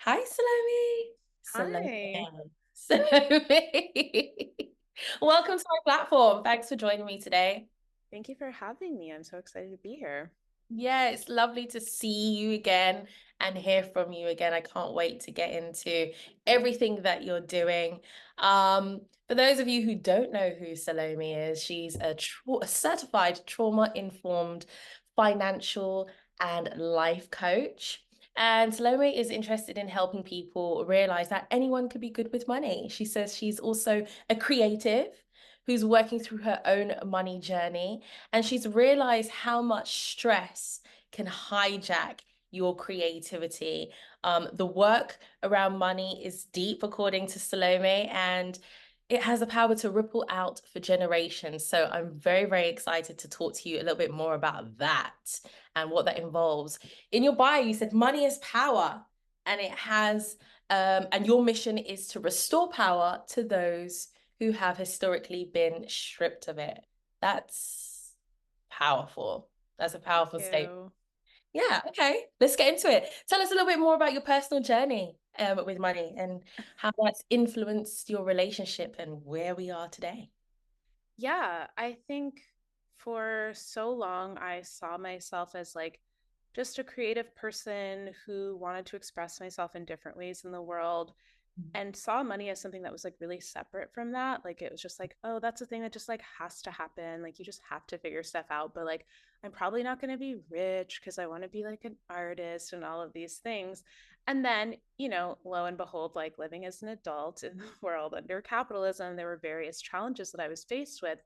Hi, Selomé. Hi. Selomé. Selomé. Welcome to my platform. Thanks for joining me today. Thank you for having me. I'm so excited to be here. Yeah, it's lovely to see you again and hear from you again. I can't wait to get into everything that you're doing. For those of you who don't know who Salome is, she's a certified trauma-informed financial and life coach. And Salome is interested in helping people realize that anyone could be good with money. She says she's also a creative who's working through her own money journey. And she's realized how much stress can hijack your creativity. The work around money is deep, according to Salome, and it has the power to ripple out for generations. So I'm very, very excited to talk to you a little bit more about that and what that involves. In your bio, you said money is power, and it has, and your mission is to restore power to those who have historically been stripped of it. That's powerful. That's a Thank powerful statement. you. Yeah, okay. Let's get into it. Tell us a little bit more about your personal journey with money and how that's influenced your relationship and where we are today. Yeah, I think for so long I saw myself as like just a creative person who wanted to express myself in different ways in the world and saw money as something that was like really separate from that. Like it was just like, oh, that's a thing that just like has to happen. Like you just have to figure stuff out. But like, I'm probably not going to be rich because I want to be like an artist and all of these things. And then, lo and behold, like living as an adult in the world under capitalism, there were various challenges that I was faced with.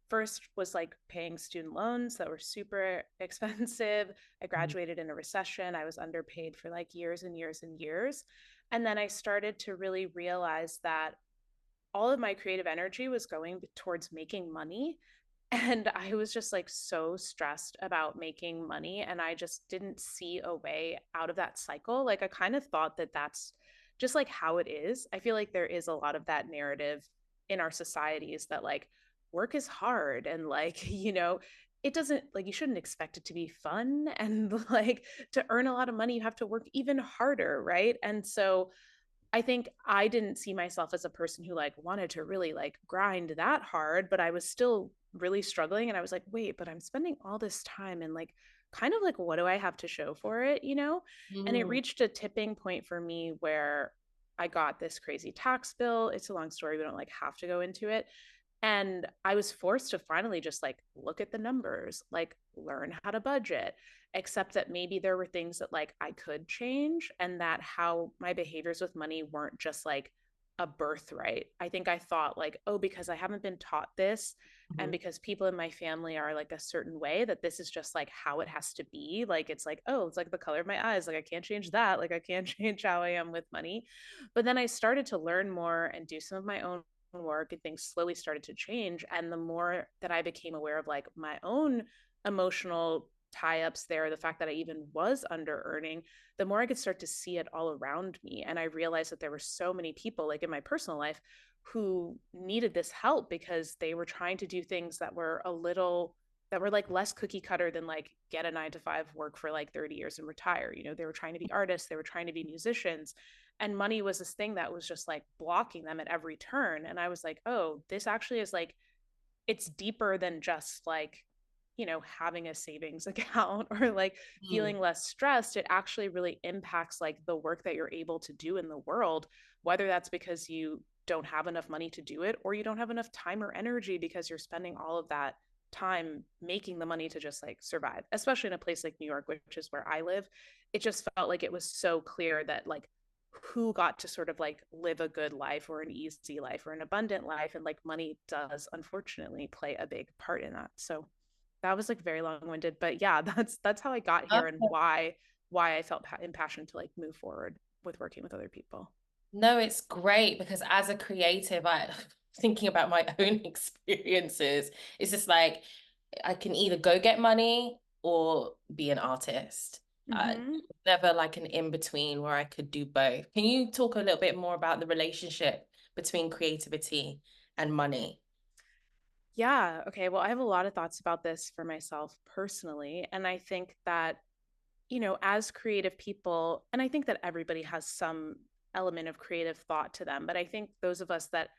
First was like paying student loans that were super expensive. I Mhm. graduated in a recession. I was underpaid for like years and years and years. And then I started to really realize that all of my creative energy was going towards making money. And I was just like so stressed about making money. And I just didn't see a way out of that cycle. Like, I kind of thought that that's just like how it is. I feel like there is a lot of that narrative in our societies that like work is hard and like, it doesn't like you shouldn't expect it to be fun. And like to earn a lot of money, you have to work even harder. Right. And so, I think I didn't see myself as a person who like wanted to really like grind that hard, but I was still really struggling. And I was like, wait, but I'm spending all this time and like kind of like, what do I have to show for it? And it Mm. reached a tipping point for me where I got this crazy tax bill. It's a long story. We don't like have to go into it. And I was forced to finally just like look at the numbers, like learn how to budget, except that maybe there were things that like I could change and that how my behaviors with money weren't just like a birthright. I think I thought like, oh, because I haven't been taught this and Mhm. because people in my family are like a certain way that this is just like how it has to be. Like it's like, oh, it's like the color of my eyes. Like I can't change that. Like I can't change how I am with money. But then I started to learn more and do some of my own work and things slowly started to change. And the more that I became aware of like my own emotional tie-ups there, the fact that I even was under earning, the more I could start to see it all around me. And I realized that there were so many people like in my personal life who needed this help because they were trying to do things that were like less cookie cutter than like get a 9 to 5 work for like 30 years and retire. They were trying to be artists, they were trying to be musicians, and money was this thing that was just like blocking them at every turn. And I was like, oh, this actually is like it's deeper than just like having a savings account or like Mm. feeling less stressed. It actually really impacts like the work that you're able to do in the world, whether that's because you don't have enough money to do it or you don't have enough time or energy because you're spending all of that time making the money to just like survive, especially in a place like New York, which is where I live. It just felt like it was so clear that like who got to sort of like live a good life or an easy life or an abundant life, and like money does unfortunately play a big part in that. So that was like very long-winded, but yeah, that's how I got here and why I felt impassioned to like move forward with working with other people. No, it's great because as a creative, I thinking about my own experiences, it's just like I can either go get money or be an artist. Mm-hmm. Never like an in between where I could do both. Can you talk a little bit more about the relationship between creativity and money? Yeah. Okay. Well, I have a lot of thoughts about this for myself personally. And I think that, as creative people, and I think that everybody has some element of creative thought to them, but I think those of us that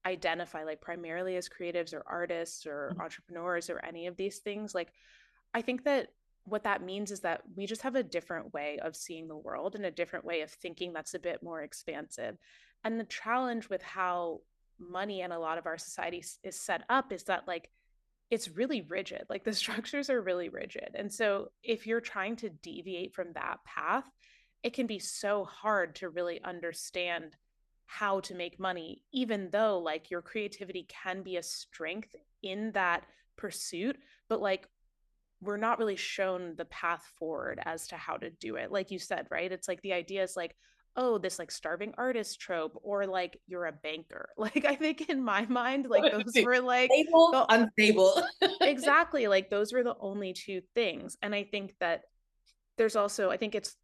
identify like primarily as creatives or artists or entrepreneurs or any of these things, like I think that what that means is that we just have a different way of seeing the world and a different way of thinking that's a bit more expansive. And the challenge with how money and a lot of our society is set up is that like it's really rigid. Like the structures are really rigid. And so if you're trying to deviate from that path, it can be so hard to really understand how to make money, even though like your creativity can be a strength in that pursuit. But like we're not really shown the path forward as to how to do it. Like you said, right? It's like the idea is like, oh, this like starving artist trope, or like you're a banker. Like I think in my mind, like those were like Stable, the unstable. exactly like those were the only two things. And I think that there's also, I think it's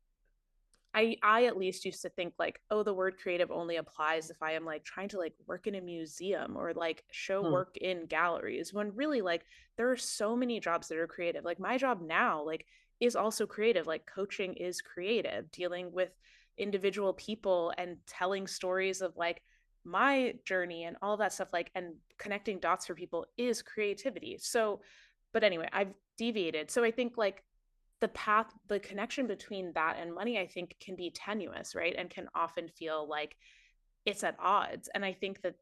I at least used to think like, oh, the word creative only applies if I am like trying to like work in a museum or like show Hmm. work in galleries, when really like there are so many jobs that are creative. Like my job now like is also creative. Like coaching is creative, dealing with individual people and telling stories of like my journey and all that stuff, like, and connecting dots for people is creativity. So, but anyway, I've deviated. So I think like the path, the connection between that and money, I think can be tenuous, right? And can often feel like it's at odds. And I think that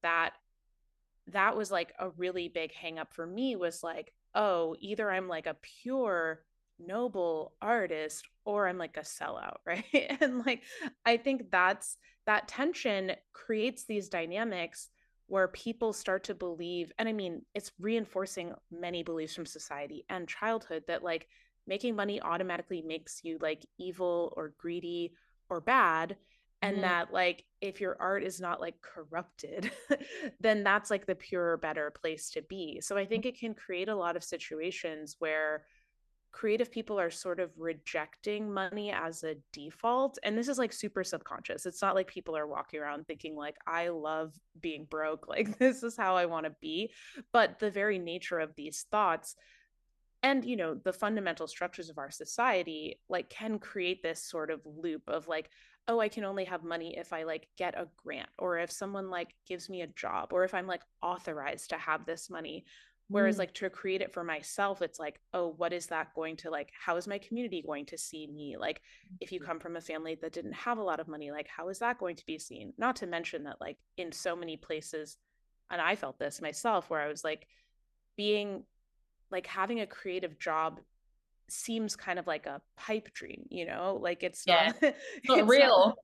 that was like a really big hang up for me, was like, oh, either I'm like a pure noble artist or I'm like a sellout, right? And like I think that tension creates these dynamics where people start to believe, and I mean it's reinforcing many beliefs from society and childhood, that like making money automatically makes you like evil or greedy or bad, and Mhm. that like if your art is not like corrupted then that's like the purer better place to be. So I think it can create a lot of situations where creative people are sort of rejecting money as a default, and this is like super subconscious. It's not like people are walking around thinking like I love being broke, like this is how I want to be, but the very nature of these thoughts and the fundamental structures of our society like can create this sort of loop of like, oh, I can only have money if I like get a grant, or if someone like gives me a job, or if I'm like authorized to have this money. Whereas Mm. like to create it for myself, it's like, oh, what is that going to like, how is my community going to see me? Like if you come from a family that didn't have a lot of money, like how is that going to be seen? Not to mention that like in so many places, and I felt this myself, where I was like being like having a creative job seems kind of like a pipe dream, like it's Yeah, not not it's not real.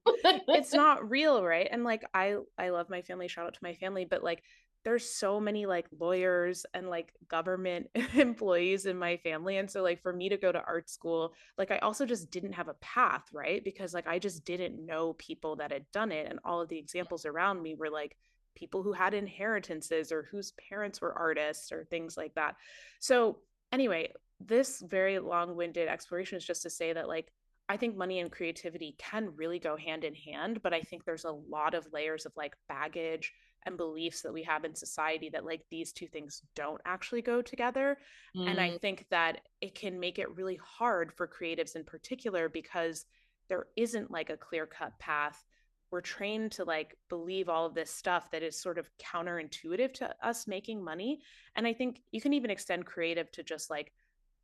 it's not real, right? And like I love my family, shout out to my family, but like there's so many like lawyers and like government employees in my family, and so like for me to go to art school, like I also just didn't have a path, right? Because like I just didn't know people that had done it, and all of the examples around me were like people who had inheritances or whose parents were artists or things like that. So anyway, this very long-winded exploration is just to say that like I think money and creativity can really go hand in hand, but I think there's a lot of layers of like baggage and beliefs that we have in society that like these two things don't actually go together. And I Mm. think that it can make it really hard for creatives in particular, because there isn't like a clear-cut path. We're trained to like believe all of this stuff that is sort of counterintuitive to us making money. And I think you can even extend creative to just like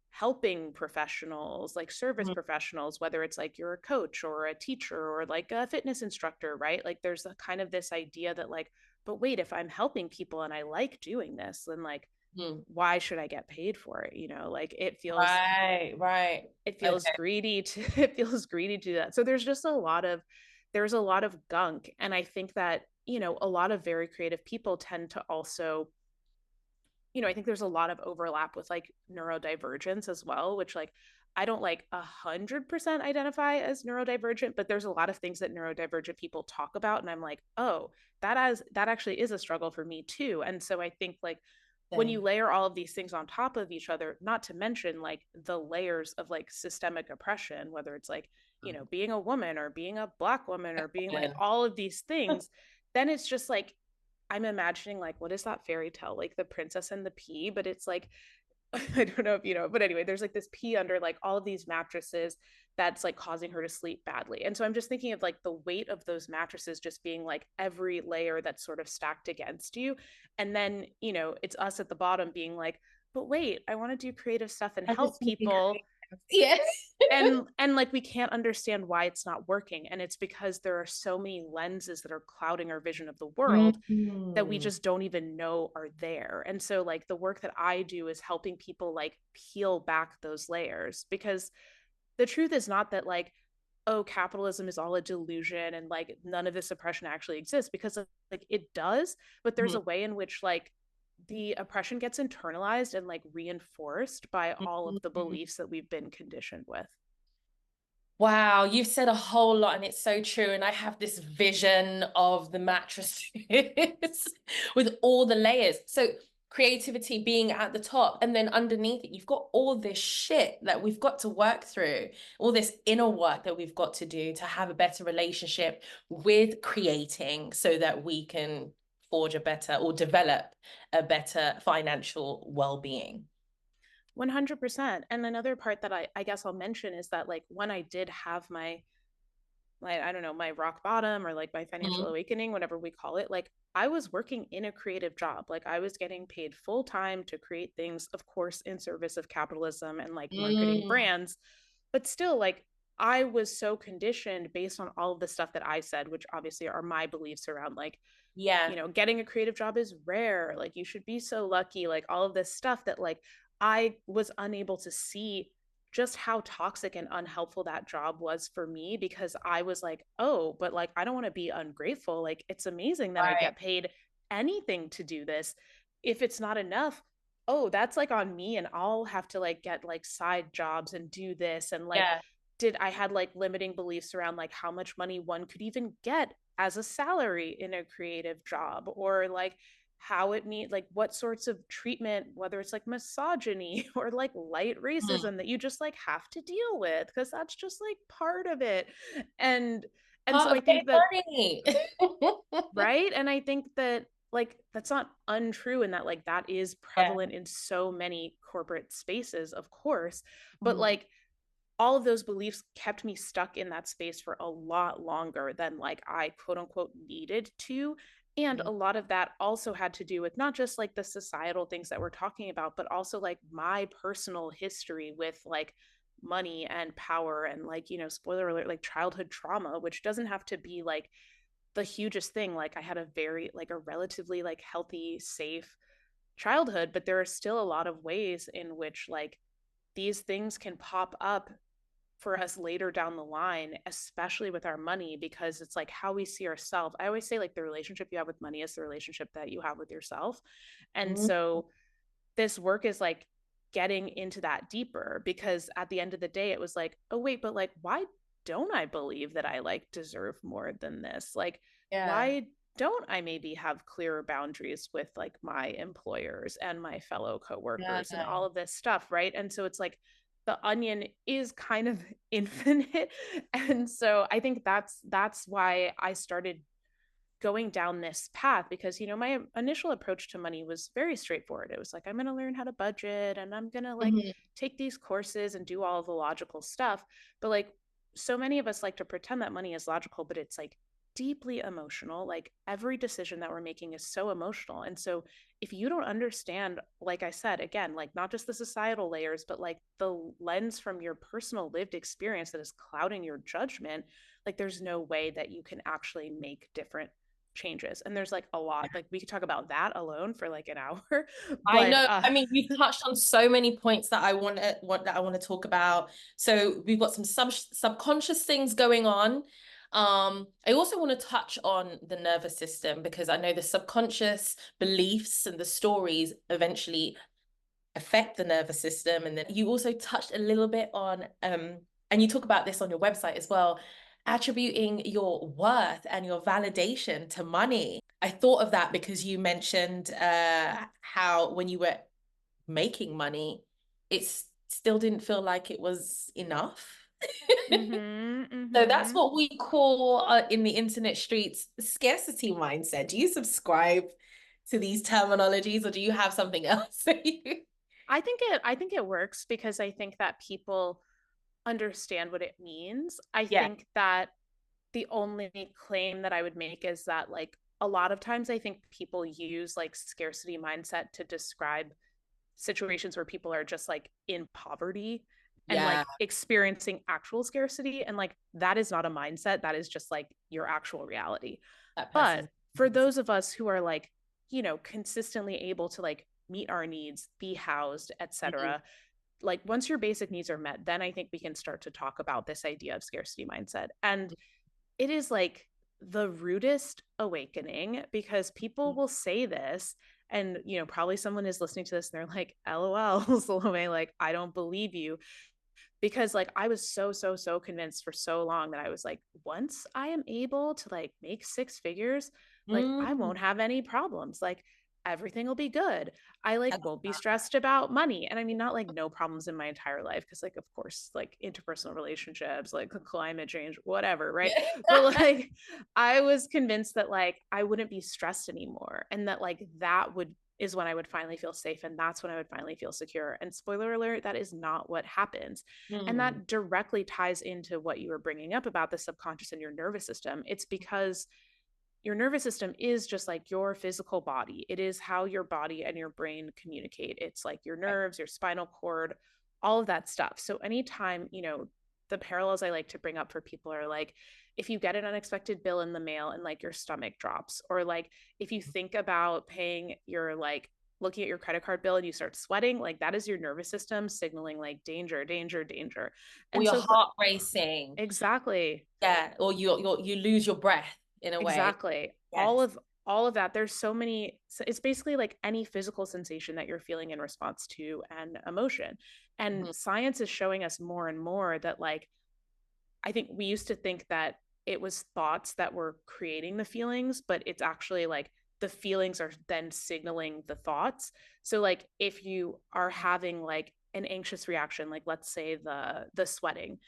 helping professionals, like service Mm. professionals, whether it's like you're a coach or a teacher or like a fitness instructor, right? Like there's a kind of this idea that like, but wait, if I'm helping people and I like doing this, then like Mm. why should I get paid for it? Like Right, right. it feels Okay. greedy to it feels greedy to do that. So there's a lot of gunk. And I think that, a lot of very creative people tend to also, I think there's a lot of overlap with like neurodivergence as well, which like I don't like 100% identify as neurodivergent, but there's a lot of things that neurodivergent people talk about. And I'm like, oh, that actually is a struggle for me too. And so I think like when you Same. layer all of these things on top of each other, not to mention like the layers of like systemic oppression, whether it's like, being a woman or being a Black woman or being like Again. all of these things, then it's just like I'm imagining like what is that fairy tale, like the princess and the pea, but it's like I don't know if you know, but anyway, there's like this pee under like all of these mattresses that's like causing her to sleep badly. And so I'm just thinking of like the weight of those mattresses just being like every layer that's sort of stacked against you. And then, it's us at the bottom being like, but wait, I want to do creative stuff and I help just want to be people. creative. Yes. And like we can't understand why it's not working. And it's because there are so many lenses that are clouding our vision of the world that we Mm-hmm. just don't even know are there. And so like the work that I do is helping people like peel back those layers, because the truth is not that like, oh, capitalism is all a delusion and like none of this oppression actually exists, because like it does, but there's a way in which like the oppression gets internalized and like reinforced by all of the beliefs that we've been conditioned with. Wow, you've said a whole lot, and it's so true. And I have this vision of the mattresses with all the layers. So creativity being at the top, and then underneath it, you've got all this shit that we've got to work through, all this inner work that we've got to do to have a better relationship with creating so that we can forge a better or develop a better financial well-being. 100%. And another part that I guess I'll mention is that like when I did have my like I don't know, my rock bottom or like my financial Mhm. awakening, whatever we call it, like I was working in a creative job. Like I was getting paid full time to create things, of course, in service of capitalism and like marketing Mm, brands. But still, like I was so conditioned based on all of the stuff that I said, which obviously are my beliefs around like, yeah, getting a creative job is rare. Like you should be so lucky, like all of this stuff that like I was unable to see just how toxic and unhelpful that job was for me, because I was like, oh, but like I don't want to be ungrateful. Like it's amazing that I right. get paid anything to do this. If it's not enough, oh, that's like on me and I'll have to like get like side jobs and do this. And like Yeah. did I had like limiting beliefs around like how much money one could even get as a salary in a creative job, or like how it need like what sorts of treatment, whether it's like misogyny or like light Mm. racism that you just like have to deal with because that's just like part of it. And and so Part I of getting think that, money. right, and I think that like that's not untrue, and that like that is Yeah. prevalent in so many corporate spaces, of course. But Mhm. like all of those beliefs kept me stuck in that space for a lot longer than like I quote unquote needed to. And a lot of that also had to do with not just like the societal things that we're talking about, but also like my personal history with like money and power and like, spoiler alert, like childhood trauma, which doesn't have to be like the hugest thing. Like I had a very, like a relatively like healthy, safe childhood, but there are still a lot of ways in which like these things can pop up for us later down the line, especially with our money, because it's like how we see ourselves. I always say like the relationship you have with money is the relationship that you have with yourself. And Mhm. so this work is like getting into that deeper, because at the end of the day it was like, oh wait, but like why don't I believe that I like deserve more than this? Like Yeah. why don't I maybe have clearer boundaries with like my employers and my fellow Yeah. coworkers and all of this stuff, right? And so it's like the onion is kind of infinite. And so I think that's why I started going down this path, because my initial approach to money was very straightforward. It was like, I'm going to learn how to budget and I'm going to like Mhm. take these courses and do all of the logical stuff. But like so many of us like to pretend that money is logical, but it's like deeply emotional. Like every decision that we're making is so emotional. And so if you don't understand, like I said, again, like not just the societal layers, but like the lens from your personal lived experience that is clouding your judgment, like there's no way that you can actually make different changes. And there's like a lot, like we could talk about that alone for like an hour. I but know. I mean, we've touched on so many points that I want to talk about. So we've got some subconscious things going on. I also want to touch on the nervous system because I know the subconscious beliefs and the stories eventually affect the nervous system. And then you also touched a little bit on, and you talk about this on your website as well, attributing your worth and your validation to money. I thought of that because you mentioned how when you were making money, it still didn't feel like it was enough. mhm, So that's mhm. what we call in the internet streets scarcity mindset. Do you subscribe to these terminologies or do you have something else? I think it works because I think that people understand what it means. I Yeah. think that the only claim that I would make is that like a lot of times I think people use like scarcity mindset to describe situations where people are just like in poverty and Yeah. like experiencing actual scarcity, and like that is not a mindset, that is just like your actual reality. That But person's. for those of us who are like, consistently able to like meet our needs, be housed, Mhm. etc., like once your basic needs are met, then I think we can start to talk about this idea of scarcity mindset. And it is like the rudest awakening because people will say this, and probably someone is listening to this and they're like, LOL, Salome, like I don't believe you. Because like I was so convinced for so long that I was like, once I am able to like make six figures, like I won't Mm. have any problems, like everything will be good. I like I love won't be stressed about money. And I mean, not like no problems in my entire life, because like of course like interpersonal relationships, like climate change, whatever, right? But that. like I was convinced that like I wouldn't be stressed anymore, and that like that would is when I would finally feel safe, and that's when I would finally feel secure. And spoiler alert, that is not what happens. And Mm. that directly ties into what you were bringing up about the subconscious and your nervous system. It's because your nervous system is just like your physical body. It is how your body and your brain communicate. It's like your Right. nerves, your spinal cord, all of that stuff. So anytime, the parallels I like to bring up for people are like if you get an unexpected bill in the mail and like your stomach drops, or like if you think about paying your like looking at your credit card bill and you start sweating, like that is your nervous system signaling like danger, danger, danger. Or And your so heart racing. exactly. Yeah. Or you lose your breath in a way. Exactly. All Yes. of that. There's so many. So it's basically like any physical sensation that you're feeling in response to an emotion. And Mhm. science is showing us more and more that like I think we used to think that it was thoughts that were creating the feelings, but it's actually like the feelings are then signaling the thoughts. So like if you are having like an anxious reaction, like let's say the sweating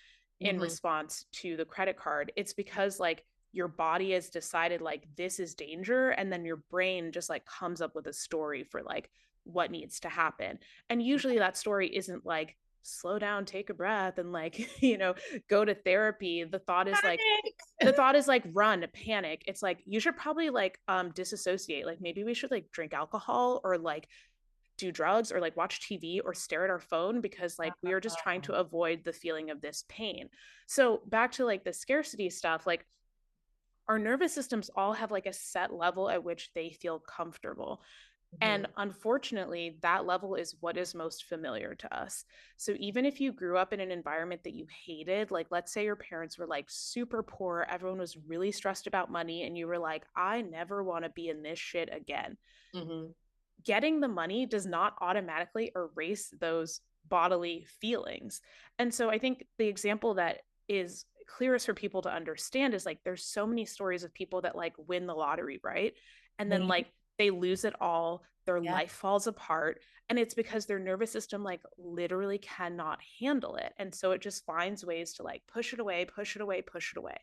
in Mhm. response to the credit card, it's because like your body has decided like this is danger, and then your brain just like comes up with a story for like what needs to happen. And usually that story isn't like slow down, take a breath, and like go to therapy. Panic. The thought is like run, panic. It's like you should probably like disassociate, like maybe we should like drink alcohol or like do drugs or like watch TV or stare at our phone, because like we are just trying to avoid the feeling of this pain. So back to like the scarcity stuff, like our nervous systems all have like a set level at which they feel comfortable. And Mhm. unfortunately, that level is what is most familiar to us. So even if you grew up in an environment that you hated, like let's say your parents were like super poor, everyone was really stressed about money, and you were like, I never want to be in this shit again. Mhm. Getting the money does not automatically erase those bodily feelings. And so I think the example that is clearest for people to understand is like there's so many stories of people that like win the lottery, right? And then They like they lose it all, their yeah. life falls apart, and it's because their nervous system like literally cannot handle it. And so it just finds ways to like push it away, push it away, push it away.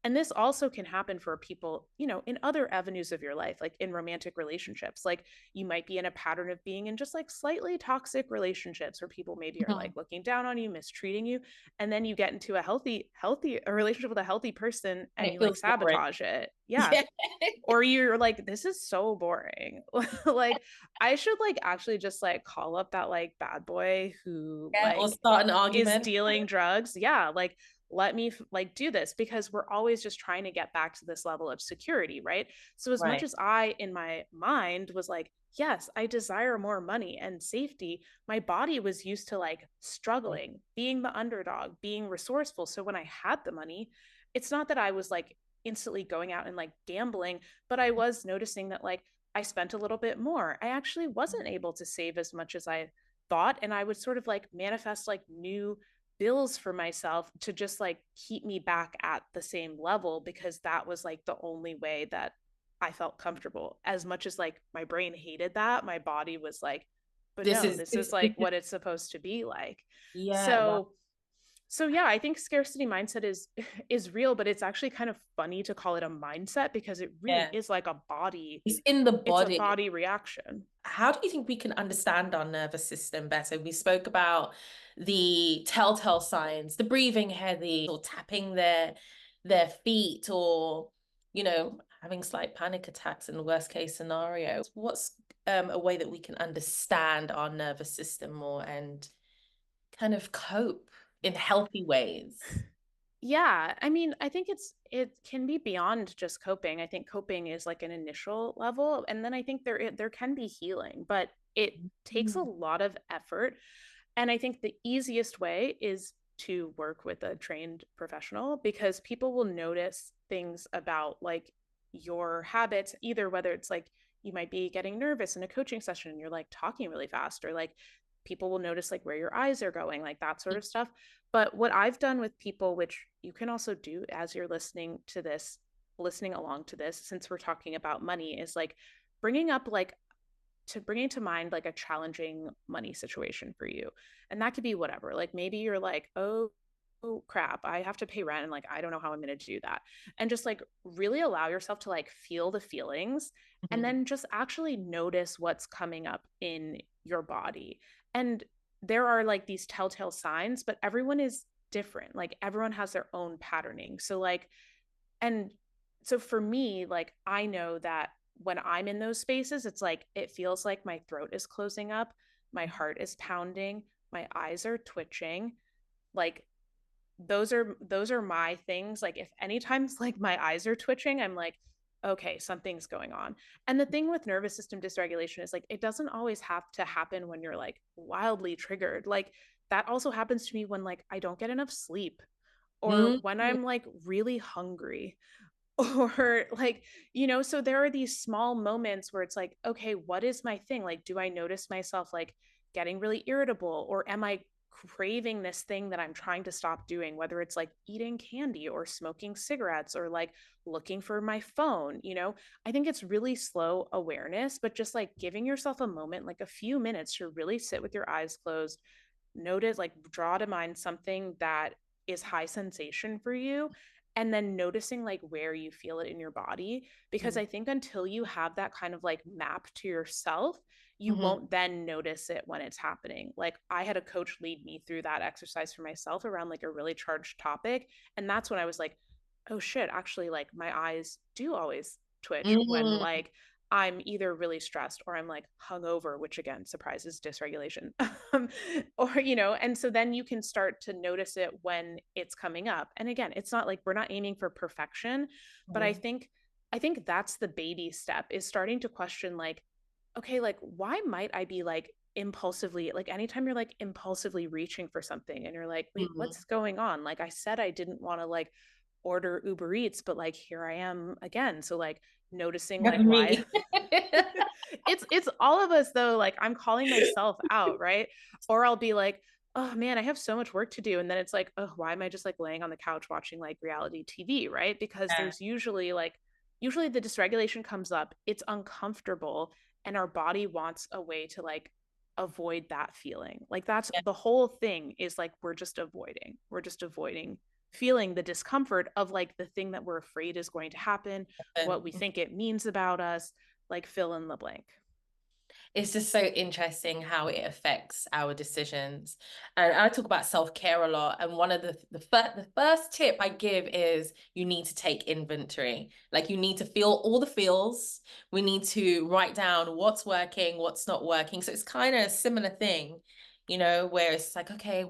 And this also can happen for people, in other avenues of your life, like in romantic relationships. Like you might be in a pattern of being in just like slightly toxic relationships where people maybe are like Mhm. looking down on you, mistreating you. And then you get into a relationship with a healthy person And and it you like feels boring. sabotage it. Yeah. Yeah. Or you're like, this is so boring. Like I should like actually just like call up that like bad boy who Yeah. Or like start an is argument. dealing drugs. Yeah, like let me like do this, because we're always just trying to get back to this level of security, right? So as much Right. as I in my mind was like, yes, I desire more money and safety, my body was used to like struggling, being the underdog, being resourceful. So when I had the money, it's not that I was like instantly going out and like gambling, but I was noticing that like I spent a little bit more. I actually wasn't able to save as much as I thought, and I would sort of like manifest like new bills for myself to just like keep me back at the same level, because that was like the only way that I felt comfortable. As much as like my brain hated that, my body was like, but This no, is this this, is this like is what it's supposed to be like. yeah. Wow. So So yeah, I think scarcity mindset is is real, but it's actually kind of funny to call it a mindset because it really Yeah. is like a body, It's in the it's a body. body reaction. How do you think we can understand our nervous system better? We spoke about the telltale signs, the breathing heavy, or tapping their feet, or having slight panic attacks in the worst case scenario. What's a way that we can understand our nervous system more and kind of cope in healthy ways? Yeah, I mean, I think it can be beyond just coping. I think coping is like an initial level, and then I think there can be healing, but it takes a Mm. lot of effort. And I think the easiest way is to work with a trained professional because people will notice things about like your habits, either whether it's like you might be getting nervous in a coaching session and you're like talking really fast, or like people will notice like where your eyes are going, like that sort of stuff. But what I've done with people, which you can also do as you're listening to this, listening along to this, since we're talking about money, is like bringing up like to bringing to mind like a challenging money situation for you. And that could be whatever. Like maybe you're like, oh crap, I have to pay rent and like I don't know how I'm going to do that. And just like really allow yourself to like feel the feelings and Mhm. then just actually notice what's coming up in your body. And there are like these telltale signs, but everyone is different. Like everyone has their own patterning. So like and so for me, like I know that when I'm in those spaces, it's like it feels like my throat is closing up, my heart is pounding, my eyes are twitching. Like those are my things. Like if anytime's like my eyes are twitching, I'm like, okay, something's going on. And the thing with nervous system dysregulation is like it doesn't always have to happen when you're like wildly triggered. Like that also happens to me when like I don't get enough sleep or Mm. when I'm like really hungry or like so there are these small moments where it's like okay, what is my thing? Like do I notice myself like getting really irritable, or am I craving this thing that I'm trying to stop doing, whether it's like eating candy or smoking cigarettes or like looking for my phone? I think it's really slow awareness, but just like giving yourself a moment, like a few minutes to really sit with your eyes closed, notice, like draw to mind something that is high sensation for you, and then noticing like where you feel it in your body. Because Mhm. I think until you have that kind of like map to yourself, you Mhm. won't then notice it when it's happening. Like I had a coach lead me through that exercise for myself around like a really charged topic. And that's when I was like, oh shit, actually, like my eyes do always twitch when Mm. like I'm either really stressed or I'm like hungover, which again surprises dysregulation. And so then you can start to notice it when it's coming up. And again, it's not like we're not aiming for perfection, but I Mhm. think I think that's the baby step, is starting to question like, okay, like why might I be like impulsively, like anytime you're like impulsively reaching for something and you're like, wait, Mhm. what's going on? Like I said I didn't want to like order Uber Eats, but like here I am again. So like noticing That's like why. me. It's all of us though. Like I'm calling myself out, right? Or I'll be like, oh man, I have so much work to do. And then it's like, oh, why am I just like laying on the couch watching like reality TV, right? Because Yeah. there's usually the dysregulation comes up, it's uncomfortable, and our body wants a way to like avoid that feeling. Like that's Yeah. the whole thing, is like we're just avoiding feeling the discomfort of like the thing that we're afraid is going to happen, what we And think it means about us, like fill in the blank. it's just so interesting how it affects our decisions. And I talk about self-care a lot. And one of the first tip I give is you need to take inventory. Like you need to feel all the feels. We need to write down what's working, what's not working. So it's kind of a similar thing, where it's like, okay,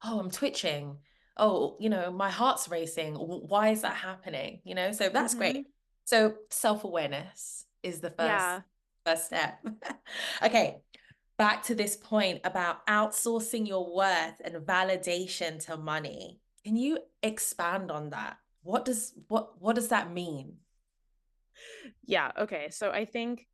oh, I'm twitching. Oh, my heart's racing. Why is that happening? So that's great. Mm-hmm. So self-awareness is the first Yeah. first step. Okay, back to this point about outsourcing your worth and validation to money. Can you expand on that? What does that mean? Yeah. Okay. So I think,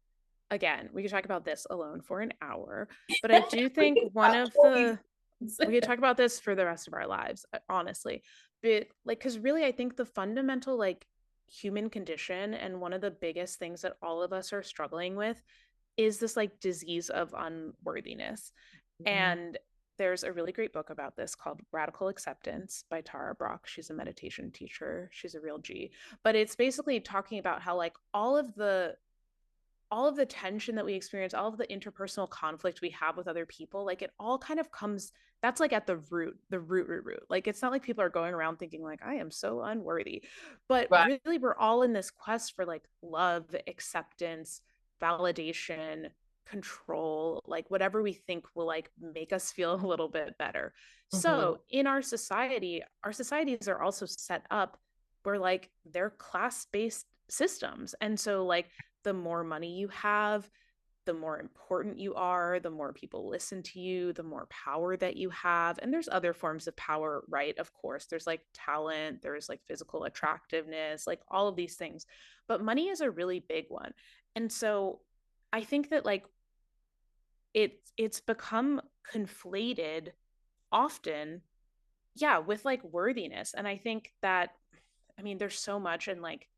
again, we could talk about this alone for an hour, but I do think one of All these the things. we could talk about this for the rest of our lives, honestly. But like, because really, I think the fundamental like human condition and one of the biggest things that all of us are struggling with is this like disease of unworthiness. Mhm. And there's a really great book about this called Radical Acceptance by Tara Brach. She's a meditation teacher. She's a real G. But it's basically talking about how like all of the tension that we experience, all of the interpersonal conflict we have with other people, like it all kind of comes, that's like at the root, root. Like it's not like people are going around thinking like, I am so unworthy. But Right. really, we're all in this quest for like love, acceptance, validation, control, like whatever we think will like make us feel a little bit better. Hmm. So in our societies are also set up where like they're class-based systems. And so like the more money you have, the more important you are, the more people listen to you, the more power that you have. And there's other forms of power, right? Of course, there's like talent, there's like physical attractiveness, like all of these things. But money is a really big one. And so I think that like it's become conflated often, yeah, with like worthiness. And I think that, I mean, there's so much, and like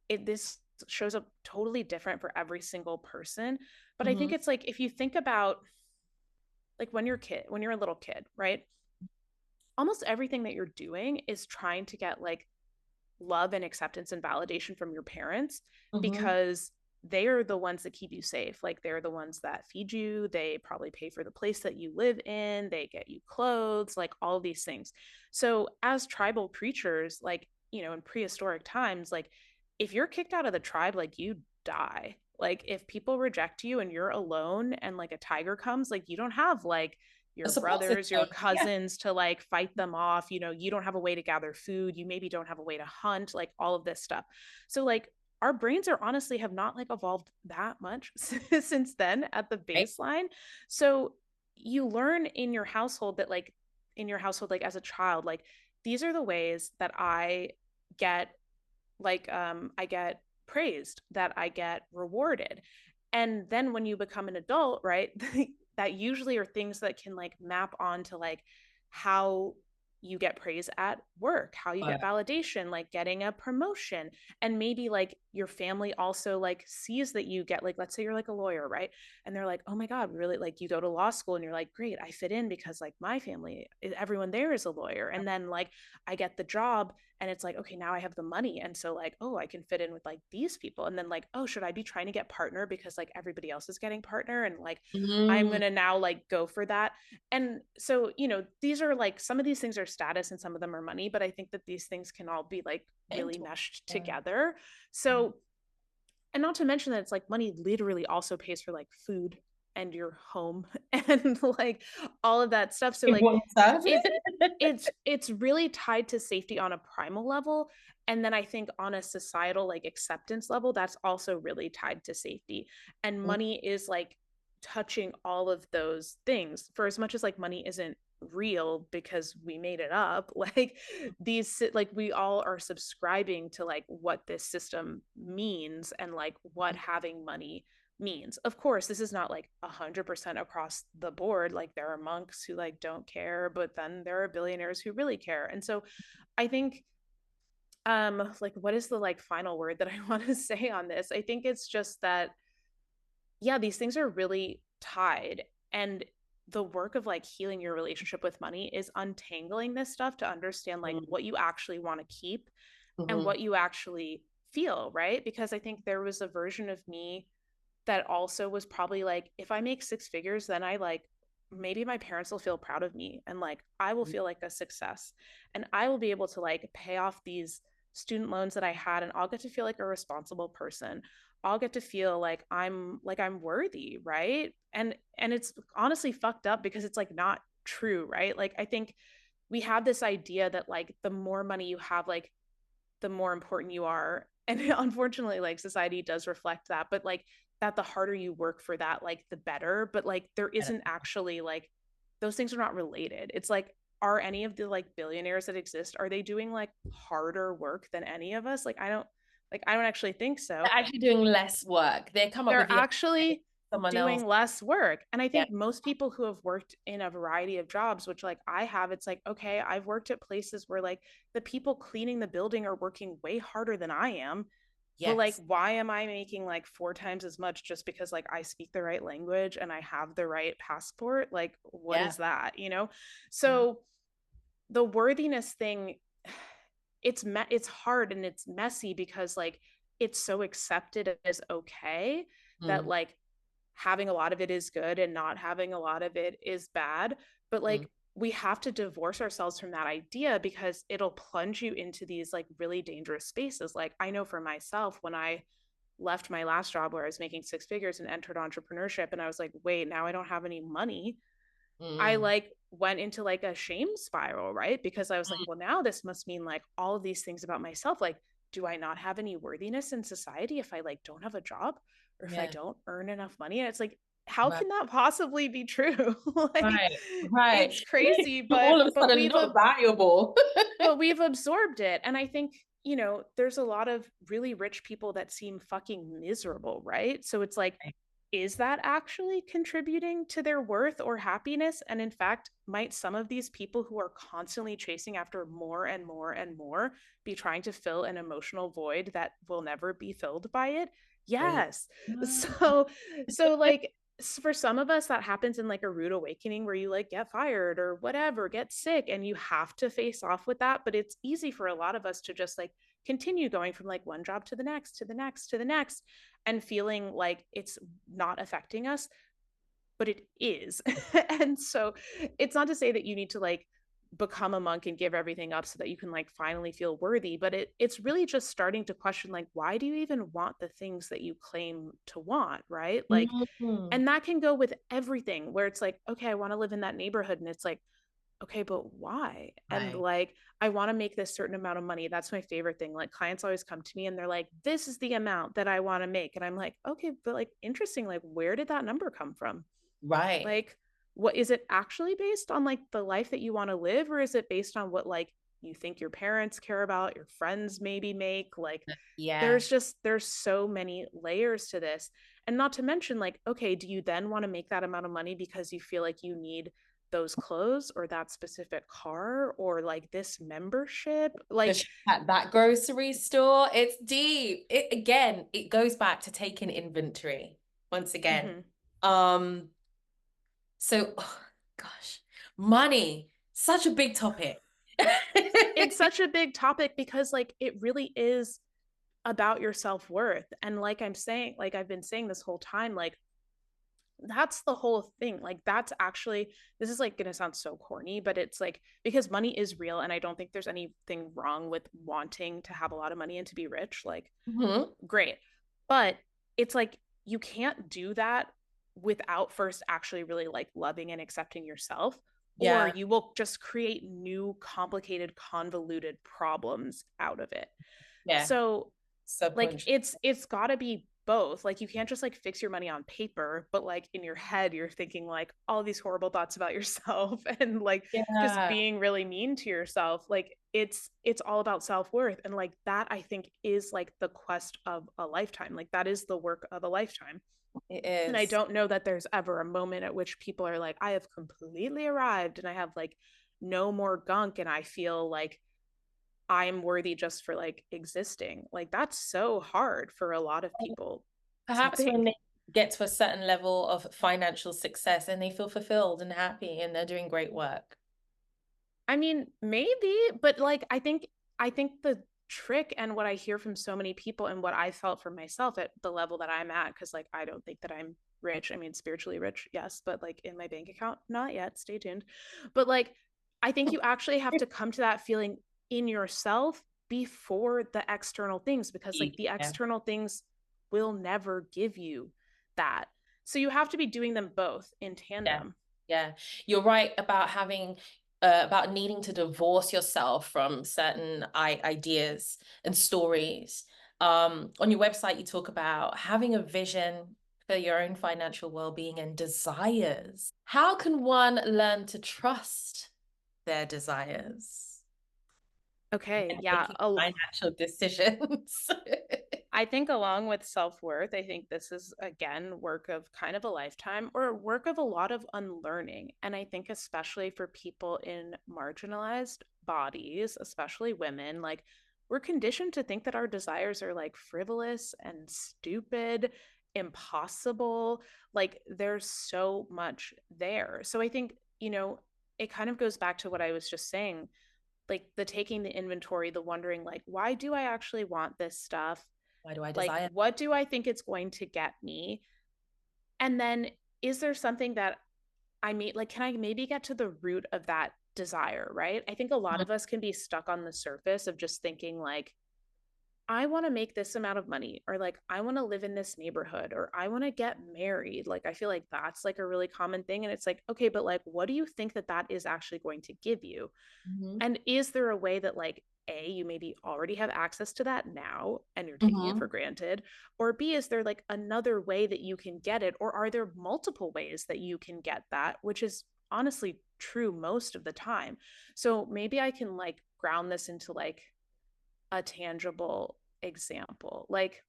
this shows up totally different for every single person. But I think Hmm. it's like if you think about like when you're a little kid, right? Almost everything that you're doing is trying to get like love and acceptance and validation from your parents, Hmm. because they are the ones that keep you safe. Like they're the ones that feed you, they probably pay for the place that you live in, they get you clothes, like all these things. So as tribal creatures, like, you know, in prehistoric times, like if you're kicked out of the tribe, like you die. Like if people reject you and you're alone and like a tiger comes, like you don't have like A your support brothers, your system. Yeah. cousins to like fight them off. You know, you don't have a way to gather food. You maybe don't have a way to hunt, like all of this stuff. So, like, our brains are honestly have not like evolved that much since then at the Right. baseline. So, you learn in your household that, like, in your household, like as a child, like, these are the ways that get I get praised, that I get rewarded. And then when you become an adult, right, that usually are things that can like map onto like how you get praise at work, how you get Right. validation, like getting a promotion. And maybe like your family also like sees that you get, like, let's say you're like a lawyer, right? And they're like, oh my God, really, like you go to law school and you're like, great, I fit in because like my family, everyone there is a lawyer. And then like I get the job and it's like, okay, now I have the money, and so like, oh, I can fit in with like these people. And then like, oh, should I be trying to get partner because like everybody else is getting partner, and like I'm Mm. gonna now like go for that. And so, you know, these are like, some of these things are status and some of them are money, but I think that these things can all be like really Mentor. meshed Yeah. together. So, and not to mention that it's like money literally also pays for like food and your home and like all of that stuff. So like Important stuff. it it's really tied to safety on a primal level. And then I think on a societal like acceptance level, that's also really tied to safety. And money is like touching all of those things. For as much as like money isn't real because we made it up, like these, like we all are subscribing to like what this system means and like what having money means. Of course, this is not like 100% across the board. Like there are monks who like don't care, but then there are billionaires who really care. And so I think like what is the like final word that I want to say on this? I think it's just that, yeah, these things are really tied. And the work of like healing your relationship with money is untangling this stuff to understand like Mm-hmm. what you actually want to keep and Hmm. what you actually feel, right? Because I think there was a version of me that also was probably like, if I make six figures, then I like, maybe my parents will feel proud of me and like I will feel like a success, and I will be able to like pay off these student loans that I had, and I'll get to feel like a responsible person. I'll get to feel like I'm worthy, right? And it's honestly fucked up because it's like not true, right? Like I think we have this idea that like the more money you have, like the more important you are. And unfortunately, like society does reflect that, but like that the harder you work for that, like the better. But like there isn't actually like, those things are not related. It's like, are any of the like billionaires that exist, are they doing like harder work than any of us? Like I don't actually think so. They're actually doing less work. They come up with They're the idea, actually someone else. doing less work. And I Yeah. think most people who have worked in a variety of jobs, which like I have, it's like, okay, I've worked at places where like the people cleaning the building are working way harder than I am. But like, Yes. why am I making like four times as much just because like I speak the right language and I have the right passport? Like, what Yeah. is that, you know? Yeah. So the worthiness thing, it's hard and it's messy because like it's so accepted as okay that Mm, like having a lot of it is good and not having a lot of it is bad. But mm, like we have to divorce ourselves from that idea because it'll plunge you into these like really dangerous spaces. Like I know for myself, when I left my last job where I was making six figures and entered entrepreneurship, and I was like, wait, now I don't have any money. I mm, like went into like a shame spiral, right? Because I was like, mm. well, now this must mean like all of these things about myself. Like, do I not have any worthiness in society if I like don't have a job or if I Yeah. don't earn enough money? And it's like, how Right. can that possibly be true? Like, Right. Right. it's crazy, All of a sudden, not valuable. but we've absorbed it. And I think, there's a lot of really rich people that seem fucking miserable, right? So it's like, is that actually contributing to their worth or happiness? And in fact, might some of these people who are constantly chasing after more and more and more be trying to fill an emotional void that will never be filled by it? Yeah. Yes. So like for some of us that happens in like a rude awakening where you like get fired or whatever, get sick, and you have to face off with that. But it's easy for a lot of us to just like continue going from like one job to the next, to the next, to the next, and feeling like it's not affecting us, but it is. And so it's not to say that you need to like become a monk and give everything up so that you can like finally feel worthy, but it's really just starting to question like, why do you even want the things that you claim to want, right? Like, Mm. and that can go with everything where it's like, okay, I want to live in that neighborhood, and it's like, okay, but why? And Right. like, I want to make this certain amount of money. That's my favorite thing. Like, clients always come to me and they're like, this is the amount that I want to make. And I'm like, okay, but like, interesting. Like, where did that number come from? Right. Like, what is it actually based on, like the life that you want to live? Or is it based on what like you think your parents care about, your friends maybe make? Like, Yeah. there's so many layers to this. And not to mention like, okay, do you then want to make that amount of money because you feel like you need those clothes or that specific car or like this membership? Like, Just at that grocery store, it's deep. It again, it goes back to taking inventory once again. mm-hmm. Um, so gosh, money, such a big topic. It's such a big topic because like it really is about your self-worth. And like I'm saying, like I've been saying this whole time, like that's the whole thing. Like that's actually, this is like going to sound so corny, but it's like because money is real and I don't think there's anything wrong with wanting to have a lot of money and to be rich. Like Mhm. great. But it's like you can't do that without first actually really like loving and accepting yourself, or Yeah, you will just create new complicated convoluted problems out of it. yeah, So like subconscious. it's got to be both. Like you can't just like fix your money on paper, but like in your head you're thinking like all these horrible thoughts about yourself and like just Yeah, being really mean to yourself. Like it's all about self-worth, and like that I think is like the quest of a lifetime. Like that is the work of a lifetime. it And I is. don't know that there's ever a moment at which people are like, I have completely arrived and I have like no more gunk and I feel like I'm worthy just for like existing. Like that's so hard for a lot of people to Perhaps when think. they get to a certain level of financial success and they feel fulfilled and happy and they're doing great work. I mean, maybe, but like I think the trick and what I hear from so many people and what I felt for myself at the level that I'm at, because like I don't think that I'm rich. I mean, spiritually rich, yes, but like in my bank account, not yet. Stay tuned. But like I think you actually have to come to that feeling in yourself before the external things, because like the Yeah, external things will never give you that. So you have to be doing them both in yeah, tandem. yeah. You're right about having about needing to divorce yourself from certain ideas and stories. On your website, you talk about having a vision for your own financial well-being and desires. How can one learn to trust their desires Okay, when yeah. making financial decisions? I think along with self-worth, I think this is again work of kind of a lifetime or work of a lot of unlearning. And I think especially for people in marginalized bodies, especially women, like we're conditioned to think that our desires are like frivolous and stupid, impossible. Like there's so much there. So I think, it kind of goes back to what I was just saying, like the taking the inventory, the wondering, like, why do I actually want this stuff? Why do I Like, desire? what do I think it's going to get me? And then is there something that I mean, like, can I maybe get to the root of that desire, right? I think a lot of us can be stuck on the surface of just thinking, like, I want to make this amount of money, or like, I want to live in this neighborhood, or I want to get married. Like, I feel like that's like a really common thing. And it's like, okay, but like, what do you think that that is actually going to give you? Mm-hmm. And is there a way that, like, A, you maybe already have access to that now and you're taking it Mm-hmm. for granted? Or B, is there like another way that you can get it? Or are there multiple ways that you can get that, which is honestly true most of the time? So maybe I can like ground this into like a tangible example. Like,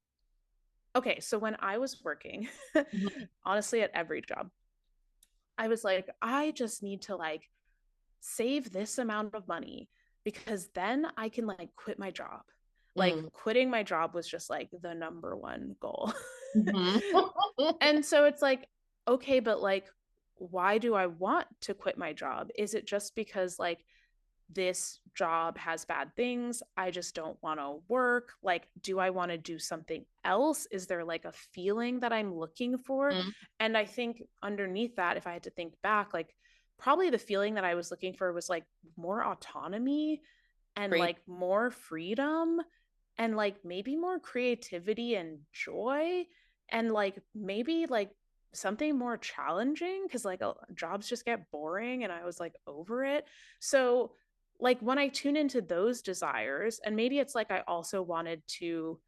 okay, so when I was working, Mm-hmm. honestly, at every job, I was like, I just need to like save this amount of money because then I can like quit my job. Like Mm-hmm. quitting my job was just like the number one goal. Mm-hmm. And so it's like, okay, but like, why do I want to quit my job? Is it just because like this job has bad things? I just don't want to work. Like, do I want to do something else? Is there like a feeling that I'm looking for? Mm-hmm. And I think underneath that, if I had to think back, like probably the feeling that I was looking for was like more autonomy and Free. like more freedom and like maybe more creativity and joy and like maybe like something more challenging because like jobs just get boring and I was like over it. So like when I tune into those desires, and maybe it's like I also wanted to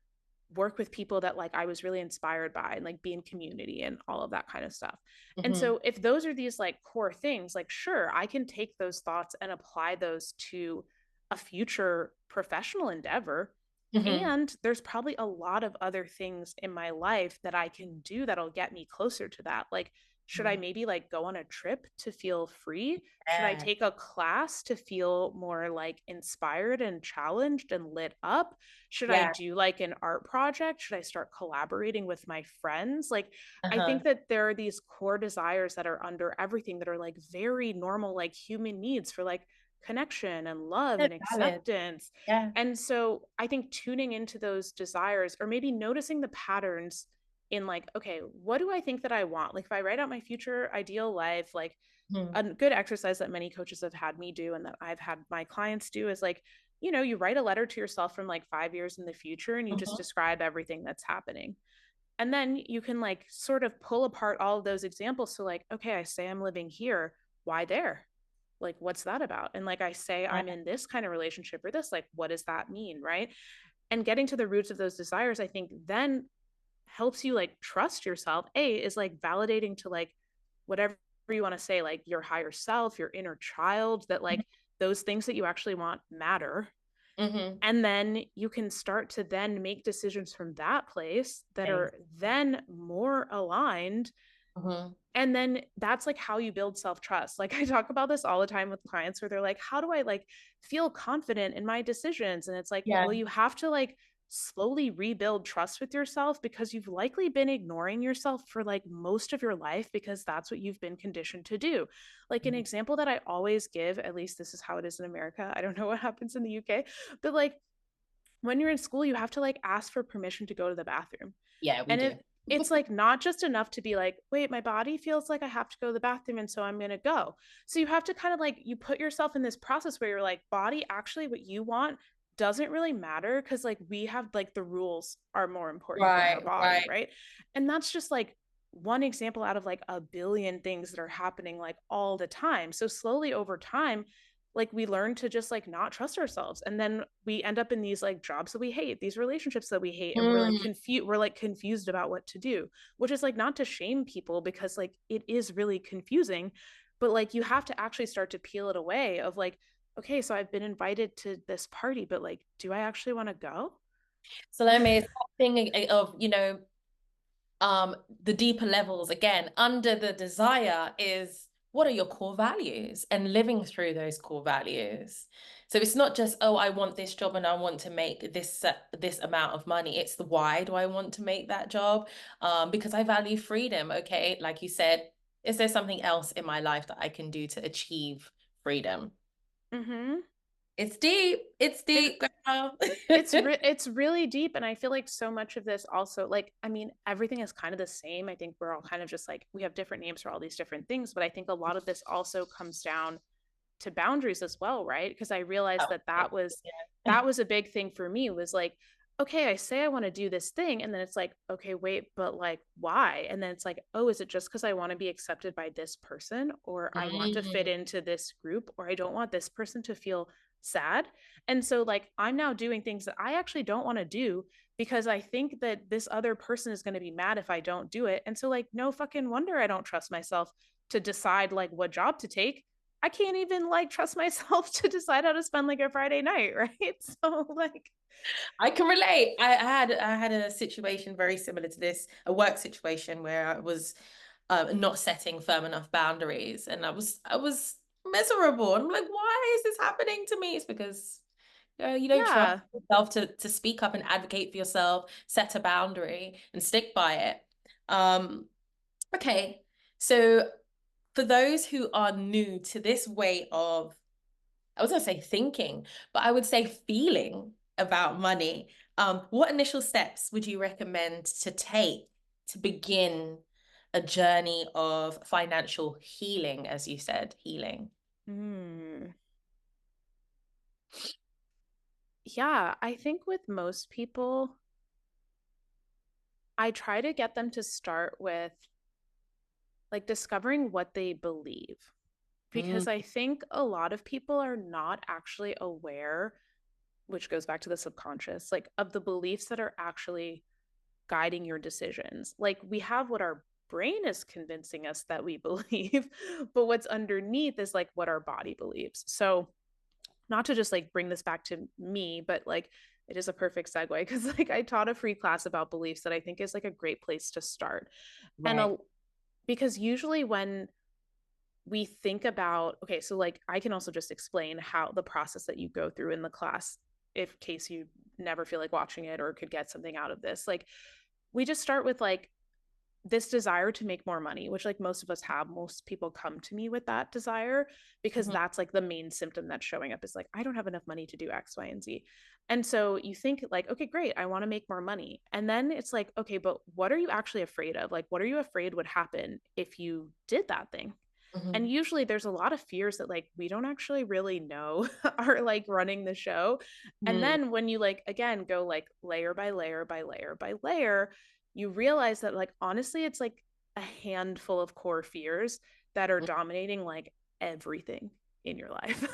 work with people that like I was really inspired by and like be in community and all of that kind of stuff. And Mm-hmm. so if those are these like core things, like sure, I can take those thoughts and apply those to a future professional endeavor. Mm-hmm. And there's probably a lot of other things in my life that I can do that'll get me closer to that. Like, should I maybe like go on a trip to feel free? Should I Yeah. take a class to feel more like inspired and challenged and lit up? Should I Yeah. do like an art project? Should I start collaborating with my friends? Like, I Uh-huh. think that there are these core desires that are under everything that are like very normal, like human needs for like connection and love So and valid. acceptance. Yeah. And so I think tuning into those desires or maybe noticing the patterns in like, okay, what do I think that I want? Like, if I write out my future ideal life, like, Mm-hmm. a good exercise that many coaches have had me do and that I've had my clients do is like, you write a letter to yourself from like 5 years in the future and you just Mm-hmm. describe everything that's happening. And then you can like sort of pull apart all of those examples. So, like, okay, I say I'm living here. Why there? Like, what's that about? And like, I say I'm in this kind of relationship or this, like, what does that mean? Right. And getting to the roots of those desires, I think then helps you like trust yourself. Is like validating to like whatever you want to say, like your higher self, your inner child, that like those things that you actually want matter. Mm-hmm. And then you can start to then make decisions from that place that are then more aligned. Mm-hmm. And then that's like how you build self-trust. Like I talk about this all the time with clients where they're like, how do I like feel confident in my decisions? And it's like, Yeah. well, you have to like slowly rebuild trust with yourself because you've likely been ignoring yourself for like most of your life because that's what you've been conditioned to do. Like an example that I always give, at least this is how it is in America. I don't know what happens in the UK, but like when you're in school, you have to like ask for permission to go to the bathroom. Yeah, we And do. it's like not just enough to be like, wait, my body feels like I have to go to the bathroom. And so I'm going to go. So you have to kind of like, you put yourself in this process where you're like, body, actually, what you want doesn't really matter because like we have like the rules are more important than our Right, body. right. Right. And that's just like, one example out of like a billion things that are happening like all the time. So slowly over time, like we learn to just like not trust ourselves, and then we end up in these like jobs that we hate, these relationships that we hate, and Mm, we're like confused about what to do, which is like not to shame people because like it is really confusing, but like you have to actually start to peel it away of like, okay, so I've been invited to this party, but like do I actually want to go? Salome, it's that thing of, the deeper levels again, under the desire is what are your core values and living through those core values. So it's not just, oh, I want this job and I want to make this amount of money. It's the why do I want to make that job? Because I value freedom. Okay, like you said, is there something else in my life that I can do to achieve freedom? Mm-hmm. It's deep. It's It, deep, girl. it's really deep, and I feel like so much of this also, like, I mean, everything is kind of the same. I think we're all kind of just like, we have different names for all these different things, but I think a lot of this also comes down to boundaries as well, right? Because I realized Oh, that okay. Yeah. that was a big thing for me, was like, okay, I say I want to do this thing, and then it's like, okay, wait, but like why? And then it's like, oh, is it just because I want to be accepted by this person, or I want to fit Mm, into this group, or I don't want this person to feel sad? And so like I'm now doing things that I actually don't want to do because I think that this other person is going to be mad if I don't do it. And so like no fucking wonder I don't trust myself to decide like what job to take. I can't even like trust myself to decide how to spend like a Friday night, right? So like, I can relate. I had a situation very similar to this, a work situation where I was not setting firm enough boundaries, and I was miserable. I'm like, why is this happening to me? It's because you don't trust yeah. yourself to speak up and advocate for yourself, set a boundary, and stick by it. Um, okay, so for those who are new to this way of, I was gonna say thinking, but I would say feeling about money. What initial steps would you recommend to take to begin a journey of financial healing, as you said, healing? Mm. Yeah, I think with most people, I try to get them to start with like discovering what they believe, Mm, because I think a lot of people are not actually aware, which goes back to the subconscious, like of the beliefs that are actually guiding your decisions. Like we have what our brain is convincing us that we believe, but what's underneath is like what our body believes. So, not to just like bring this back to me, but like it is a perfect segue because like I taught a free class about beliefs that I think is like a great place to start. And right. because usually when we think about, okay, so like I can also just explain how the process that you go through in the class, if case you never feel like watching it or could get something out of this. Like we just start with like this desire to make more money, which like most of us have. Most people come to me with that desire because Mhm. that's like the main symptom that's showing up, is like, I don't have enough money to do X, Y, and Z. And so you think like, okay, great, I want to make more money. And then it's like, okay, but what are you actually afraid of? Like, what are you afraid would happen if you did that thing? And Mhm. usually there's a lot of fears that like we don't actually really know are like running the show. And Mhm. then when you like again go like layer by layer by layer by layer, you realize that like honestly it's like a handful of core fears that are dominating like everything in your life.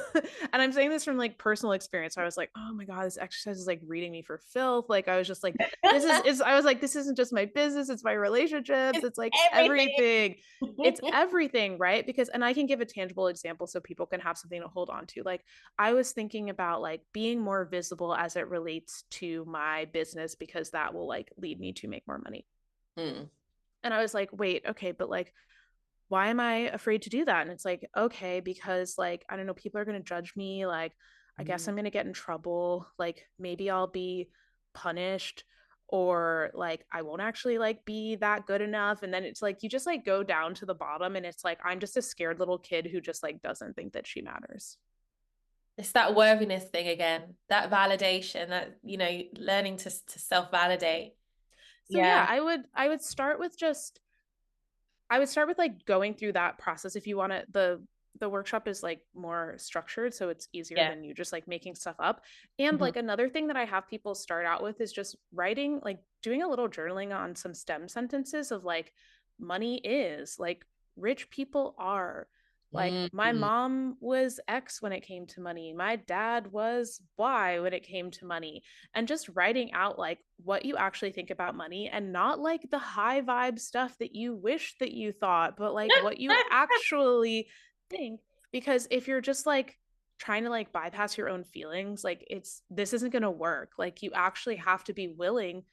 And I'm saying this from like personal experience. I was like, oh my God, this exercise is like reading me for filth. Like I was just like, this is I was like, this isn't just my business, it's my relationships, It's it's like everything. everything. It's everything, right? Because, and I can give a tangible example so people can have something to hold on to. Like I was thinking about like being more visible as it relates to my business because that will like lead me to make more money. Mm. And I was like, wait, okay, but like why am I afraid to do that? And it's like, okay, because like, I don't know, people are going to judge me. Like, I guess Mm. I'm going to get in trouble. Like, maybe I'll be punished, or like, I won't actually like be that good enough. And then it's like, you just like go down to the bottom and it's like, I'm just a scared little kid who just like doesn't think that she matters. It's that worthiness thing again, that validation, that, learning to self-validate. So yeah, Yeah. I would start with like going through that process. If you want to, the workshop is like more structured, so it's easier Yeah. than you just like making stuff up. And Mhm. like another thing that I have people start out with is just writing, like doing a little journaling on some stem sentences of like, money is, like, rich people are, like, my Mhm. mom was X when it came to money, my dad was Y when it came to money. And just writing out like what you actually think about money, and not like the high vibe stuff that you wish that you thought, but like what you actually think. Because if you're just like trying to like bypass your own feelings, like this isn't going to work. Like you actually have to be willing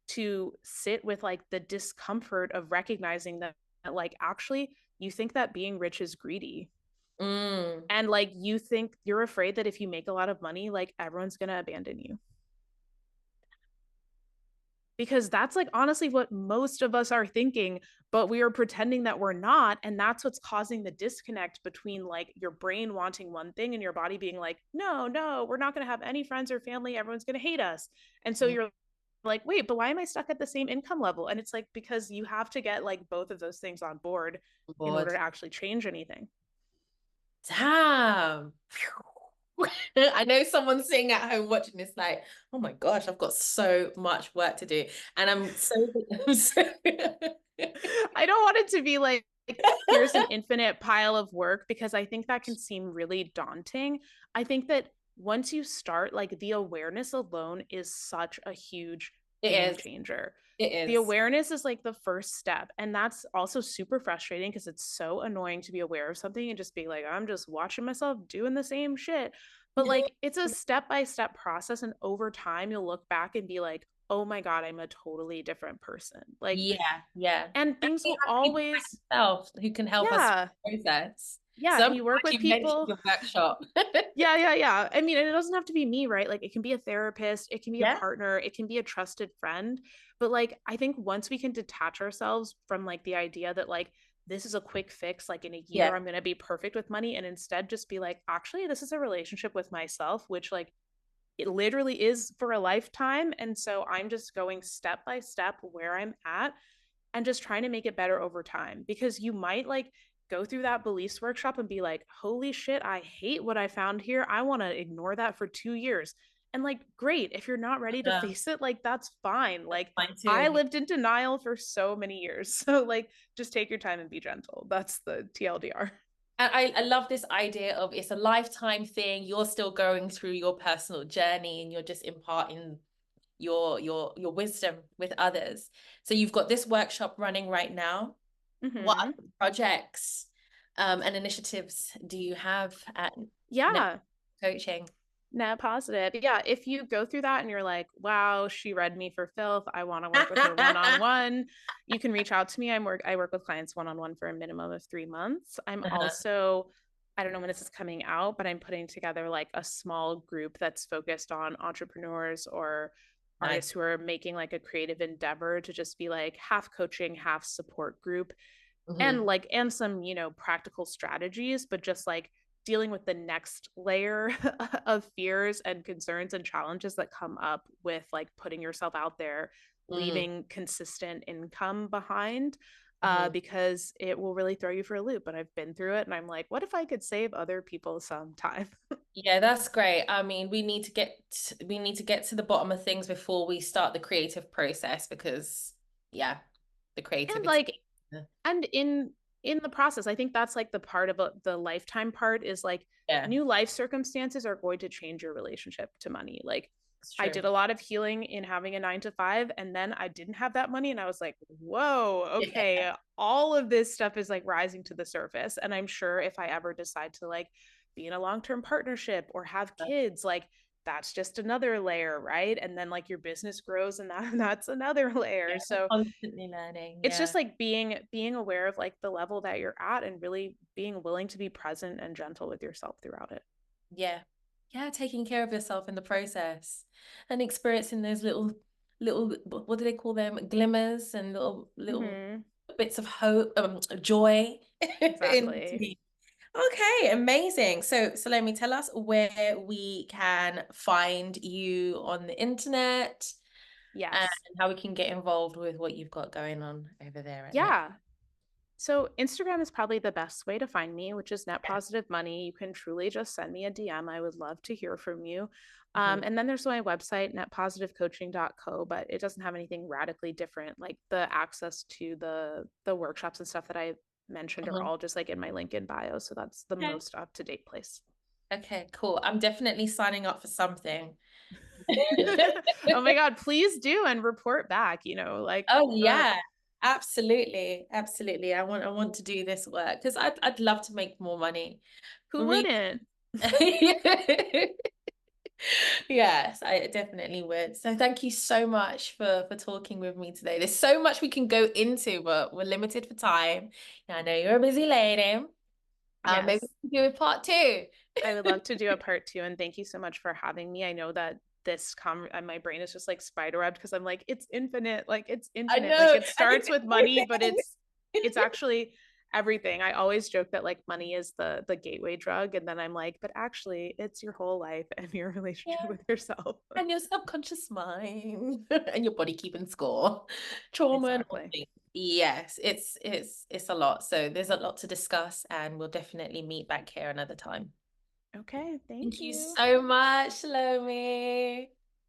to sit with like the discomfort of recognizing that like actually you think that being rich is greedy. Mm. And like you think you're afraid that if you make a lot of money, like everyone's going to abandon you. Because that's like honestly what most of us are thinking, but we are pretending that we're not. And that's what's causing the disconnect between like your brain wanting one thing and your body being like, no, no, we're not going to have any friends or family. Everyone's going to hate us. And so Mm. you're like, wait, but why am I stuck at the same income level? And it's like, because you have to get like both of those things on board in order Bored. to actually change anything. Damn. I know someone sitting at home watching this, like, oh my gosh, I've got so much work to do. And I'm so, I'm so I don't want it to be like, here's an infinite pile of work because I think that can seem really daunting. I think that once you start, like the awareness alone is such a huge it game is. changer. It The is. awareness is like the first step. And that's also super frustrating because it's so annoying to be aware of something and just be like, I'm just watching myself doing the same shit. But like, it's a step by step process. And over time, you'll look back and be like, oh my God, I'm a totally different person. Like, Yeah, yeah. and And things we will have people like always, yourself who can help us yeah, process. yeah. So I'm And you work glad with you mentioned people. your workshop. Yeah, yeah, yeah. I mean, and it doesn't have to be me, right? Like it can be a therapist, it can be a Yeah, partner, it can be a trusted friend. But like I think once we can detach ourselves from like the idea that like this is a quick fix, like in a year yeah, I'm going to be perfect with money, and instead just be like, actually, this is a relationship with myself, which like it literally is for a lifetime. And so I'm just going step by step where I'm at and just trying to make it better over time, because you might like go through that beliefs workshop and be like, holy shit, I hate what I found here, I want to ignore that for 2 years. And like, great, if you're not ready to uh, face it, like that's fine. that's Like fine I too. lived in denial for so many years. So like just take your time and be gentle. That's the TLDR. And I love this idea of it's a lifetime thing. You're still going through your personal journey and you're just imparting your wisdom with others. So you've got this workshop running right now. What Mm-hmm. other projects and initiatives do you have at Net Yeah. Coaching? Net positive. Yeah. If you go through that and you're like, wow, she read me for filth, I want to work with her one on one, you can reach out to me. I work with clients one on one for a minimum of 3 months. I'm Uh-huh. also, I don't know when this is coming out, but I'm putting together like a small group that's focused on entrepreneurs or Nice. artists who are making like a creative endeavor to just be like half coaching, half support group, and Hmm. like and some practical strategies, but just like dealing with the next layer of fears and concerns and challenges that come up with like putting yourself out there, Mm. leaving consistent income behind, Hmm. because it will really throw you for a loop. But I've been through it and I'm like, what if I could save other people some time? Yeah, that's great. I mean, we need to get to the bottom of things before we start the creative process because yeah, the And creativity. like, and in the process, I think that's like the part of the lifetime part is like Yeah, new life circumstances are going to change your relationship to money. Like it's I true. did a lot of healing in having a 9 to 5, and then I didn't have that money, and I was like, whoa, Yeah. okay, all of this stuff is like rising to the surface. And I'm sure if I ever decide to like be in a long-term partnership or have kids, like that's just another layer, right? And then like your business grows and that's another layer. Yeah, So constantly learning. it's Yeah. just like being aware of like the level that you're at and really being willing to be present and gentle with yourself throughout it. Yeah. Yeah, taking care of yourself in the process and experiencing those little what do they call them? Glimmers and little Mm-hmm. bits of hope, joy in Exactly. between. Okay, amazing. So let me tell us where we can find you on the internet and Yes. how we can get involved with what you've got going on over there at Net. Yeah. So Instagram is probably the best way to find me, which is net positive money. You can truly just send me a DM. I would love to hear from you. Mhm. And then there's my website, netpositivecoaching.co, but it doesn't have anything radically different. Like the access to the workshops and stuff that I mentioned are Mhm. all just like in my link in bio. So that's the Okay. most up to date place. Okay, cool. I'm definitely signing up for something. Oh my God, please do and report back, like Oh yeah, absolutely, absolutely. I want to do this work because I'd love to make more money. who Really. wouldn't? Yes, I definitely would. So thank you so much for talking with me today. There's so much we can go into, but we're limited for time. I know you're a busy lady. Maybe Yes. we can do a part two. I would love to do a part two, and thank you so much for having me. I know that my brain is just like spiderwebbed because I'm like, it's infinite, like it's I infinite. Like know, it and starts with money, but it's actually everything. I always joke that like money is the gateway drug, and then I'm like, but actually, it's your whole life and your relationship yeah, with yourself. and your subconscious mind and your body keeping score, trauma and all Exactly. things. Yes, it's a lot. So there's a lot to discuss, and we'll definitely meet back here another time. Okay, thank Thank you you. so much, Salome.